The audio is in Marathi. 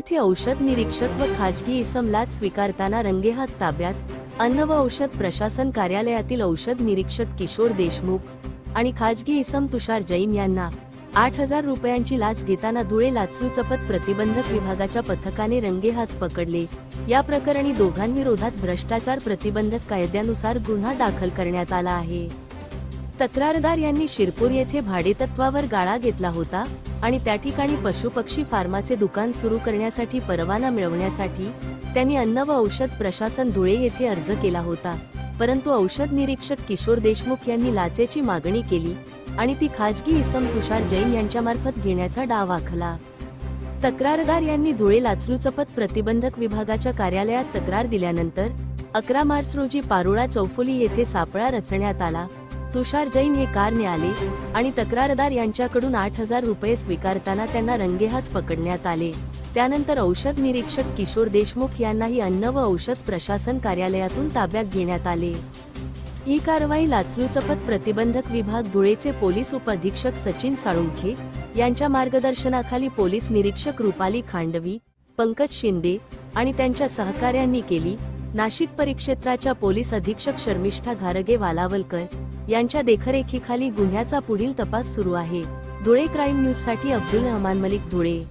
येथे औषध निरीक्षक व खाजगी इसम लाच स्वीकारताना रंगेहात ताब्यात. अन्न व औषध प्रशासन कार्यालयातील औषध निरीक्षक किशोर देशमुख आणि खाजगी इसम तुषार जैन यांना 8,000 रुपयांची लाच घेताना धुळे लाचलुचपत प्रतिबंधक विभागाच्या पथकाने रंगेहात पकडले. या प्रकरणी दोघांविरोधात भ्रष्टाचार प्रतिबंधक कायद्यानुसार गुन्हा दाखल करण्यात आला आहे. तक्रारदार यांनी शिरपूर येथे भाडेतत्वावर गाळा घेतला होता आणि त्या ठिकाणी पशुपक्षी फार्माचे दुकान सुरू करण्यासाठी परवाना मिळवण्यासाठी त्यांनी अन्न व औषध प्रशासन धुळे येथे अर्ज केला होता. परंतु औषध निरीक्षक किशोर देशमुख यांनी लाचेची मागणी केली आणि ती खाजगी इसम तुषार जैन यांच्यामार्फत घेण्याचा डाव आखला. तक्रारदार यांनी धुळे लाचलुचपत प्रतिबंधक विभागाच्या कार्यालयात तक्रार दिल्यानंतर 11 मार्च रोजी पारोळा चौफुली येथे सापळा रचण्यात आला. तुषार जैन हे कारने आले आणि तक्रारदार यांच्याकडून 8,000 रुपये स्वीकारताना त्यांना रंगेहात पकडण्यात आले. त्यानंतर औषध निरीक्षक किशोर देशमुख यांनाही अन्न व औषध प्रशासन कार्यालयातून ताब्यात घेण्यात आले. ही कारवाई लाचलुचपत प्रतिबंधक विभाग धुळेचे पोलीस उपअधीक्षक सचिन साळुंखे यांच्या मार्गदर्शनाखाली पोलीस निरीक्षक रुपाली खांडवी, पंकज शिंदे आणि त्यांच्या सहकाऱ्यांनी केली. नाशिक परिक्षेत्राच्या पोलीस अधीक्षक शर्मिष्ठा घारगे वालावलकर यांच्या देखरेखीखाली गुन्ह्याचा पुढील तपास सुरू आहे. धुळे क्राईम न्यूजसाठी अब्दुल रहमान मलिक, धुळे.